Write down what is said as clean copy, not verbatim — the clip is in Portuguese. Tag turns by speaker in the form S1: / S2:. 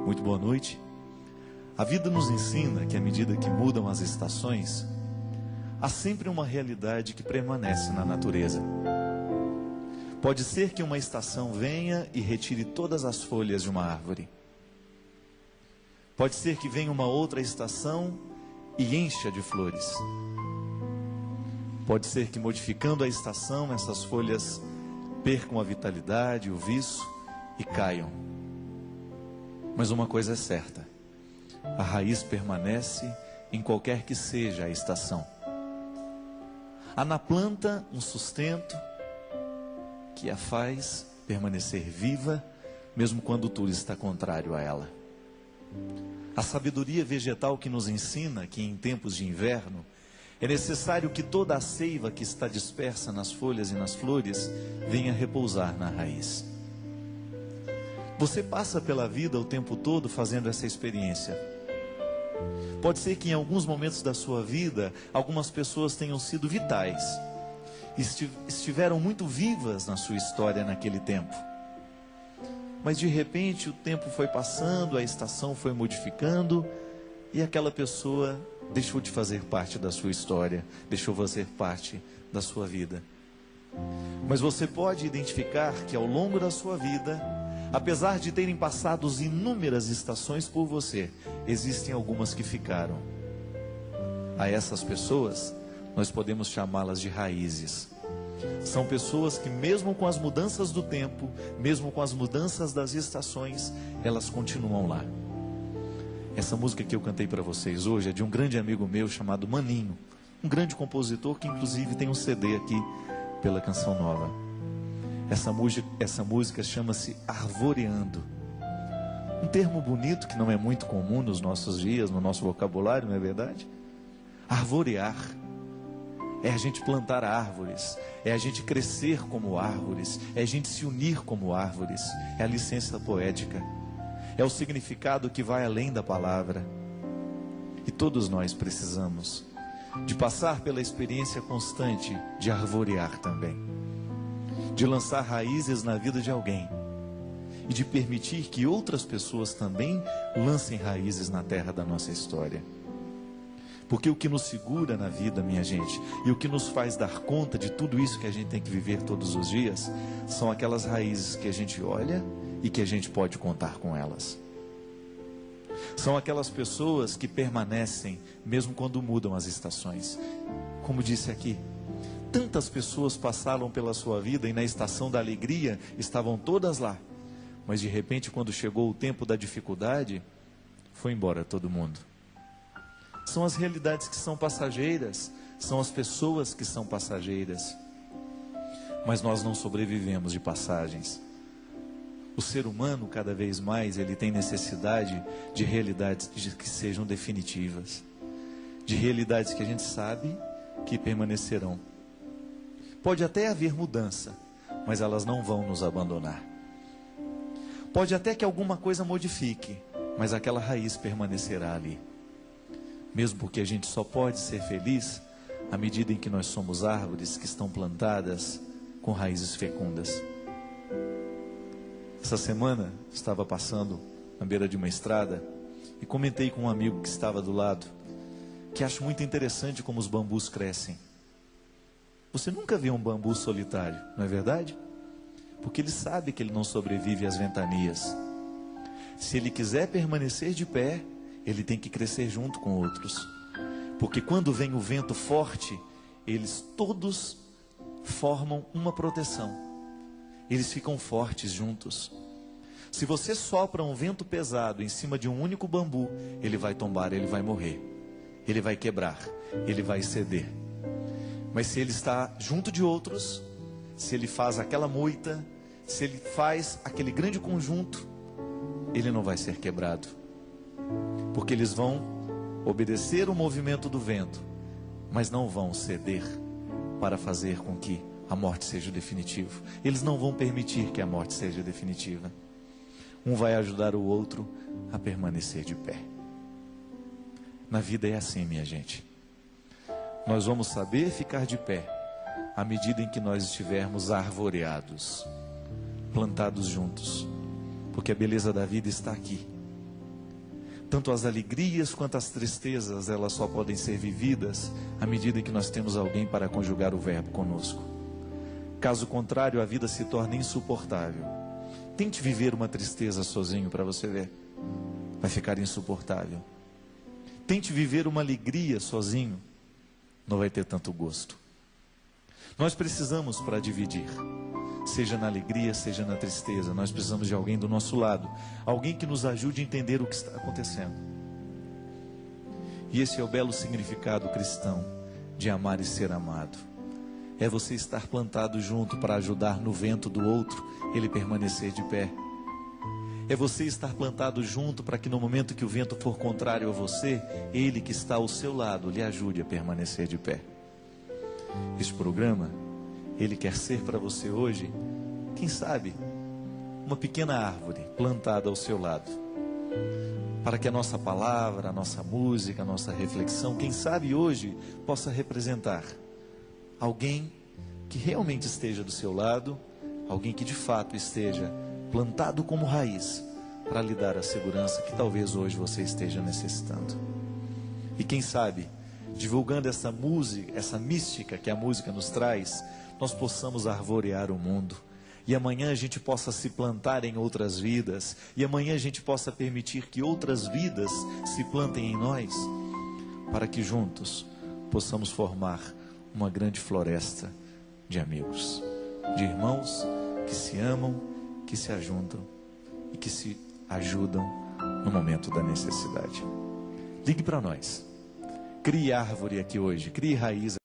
S1: Muito boa noite. A vida nos ensina que à medida que mudam as estações, há sempre uma realidade que permanece na natureza. Pode ser que uma estação venha e retire todas as folhas de uma árvore. Pode ser que venha uma outra estação e encha de flores. Pode ser que, modificando a estação, essas folhas percam a vitalidade, o viço e caiam. Mas uma coisa é certa: a raiz permanece em qualquer que seja a estação. Há na planta um sustento que a faz permanecer viva, mesmo quando tudo está contrário a ela. A sabedoria vegetal que nos ensina que em tempos de inverno é necessário que toda a seiva que está dispersa nas folhas e nas flores venha repousar na raiz. Você passa pela vida o tempo todo fazendo essa experiência. Pode ser que em alguns momentos da sua vida, algumas pessoas tenham sido vitais, estiveram muito vivas na sua história naquele tempo. Mas de repente o tempo foi passando, a estação foi modificando e aquela pessoa deixou de fazer parte da sua história, deixou de fazer parte da sua vida. Mas você pode identificar que ao longo da sua vida, apesar de terem passado inúmeras estações por você, existem algumas que ficaram. A essas pessoas, nós podemos chamá-las de raízes. São pessoas que mesmo com as mudanças do tempo, mesmo com as mudanças das estações, elas continuam lá. Essa música que eu cantei para vocês hoje é de um grande amigo meu chamado Maninho, um grande compositor que inclusive tem um CD aqui pela Canção Nova. Essa música chama-se Arvoreando. Um termo bonito que não é muito comum nos nossos dias, no nosso vocabulário, não é verdade? Arvorear é a gente plantar árvores, é a gente crescer como árvores, é a gente se unir como árvores, é a licença poética, é o significado que vai além da palavra. E todos nós precisamos de passar pela experiência constante de arvorear também, de lançar raízes na vida de alguém e de permitir que outras pessoas também lancem raízes na terra da nossa história. Porque o que nos segura na vida, minha gente, e o que nos faz dar conta de tudo isso que a gente tem que viver todos os dias, são aquelas raízes que a gente olha e que a gente pode contar com elas. São aquelas pessoas que permanecem mesmo quando mudam as estações. Como disse aqui, tantas pessoas passaram pela sua vida e na estação da alegria estavam todas lá. Mas de repente, quando chegou o tempo da dificuldade, foi embora todo mundo. São as realidades que são passageiras, são as pessoas que são passageiras. Mas nós não sobrevivemos de passagens. O ser humano, cada vez mais, ele tem necessidade de realidades que sejam definitivas. De realidades que a gente sabe que permanecerão. Pode até haver mudança, mas elas não vão nos abandonar. Pode até que alguma coisa modifique, mas aquela raiz permanecerá ali. Mesmo porque a gente só pode ser feliz à medida em que nós somos árvores que estão plantadas com raízes fecundas. Essa semana estava passando na beira de uma estrada e comentei com um amigo que estava do lado que acho muito interessante como os bambus crescem. Você nunca vê um bambu solitário, não é verdade? Porque ele sabe que ele não sobrevive às ventanias. Se ele quiser permanecer de pé, ele tem que crescer junto com outros. Porque quando vem o vento forte, eles todos formam uma proteção. Eles ficam fortes juntos. Se você sopra um vento pesado em cima de um único bambu, ele vai tombar, ele vai morrer. Ele vai quebrar, ele vai ceder. Mas se ele está junto de outros, se ele faz aquela moita, se ele faz aquele grande conjunto, ele não vai ser quebrado. Porque eles vão obedecer o movimento do vento, mas não vão ceder para fazer com que a morte seja definitiva. Eles não vão permitir que a morte seja definitiva. Um vai ajudar o outro a permanecer de pé. Na vida é assim, minha gente. Nós vamos saber ficar de pé à medida em que nós estivermos arvoreados, plantados juntos. Porque a beleza da vida está aqui. Tanto as alegrias quanto as tristezas, elas só podem ser vividas à medida que nós temos alguém para conjugar o verbo conosco. Caso contrário, a vida se torna insuportável. Tente viver uma tristeza sozinho para você ver. Vai ficar insuportável. Tente viver uma alegria sozinho. Não vai ter tanto gosto. Nós precisamos, para dividir, seja na alegria, seja na tristeza, nós precisamos de alguém do nosso lado, alguém que nos ajude a entender o que está acontecendo. E esse é o belo significado cristão de amar e ser amado. É você estar plantado junto para ajudar no vento do outro ele permanecer de pé. É você estar plantado junto para que no momento que o vento for contrário a você, ele que está ao seu lado lhe ajude a permanecer de pé. Este programa, ele quer ser para você hoje, quem sabe, uma pequena árvore plantada ao seu lado, para que a nossa palavra, a nossa música, a nossa reflexão, quem sabe hoje, possa representar alguém que realmente esteja do seu lado, alguém que de fato esteja plantado como raiz, para lhe dar a segurança que talvez hoje você esteja necessitando. E quem sabe, divulgando essa música, essa mística que a música nos traz, nós possamos arvorear o mundo, e amanhã a gente possa se plantar em outras vidas, e amanhã a gente possa permitir que outras vidas se plantem em nós, para que juntos possamos formar uma grande floresta de amigos, de irmãos que se amam, que se ajuntam e que se ajudam no momento da necessidade. Ligue para nós, crie árvore aqui hoje, crie raiz.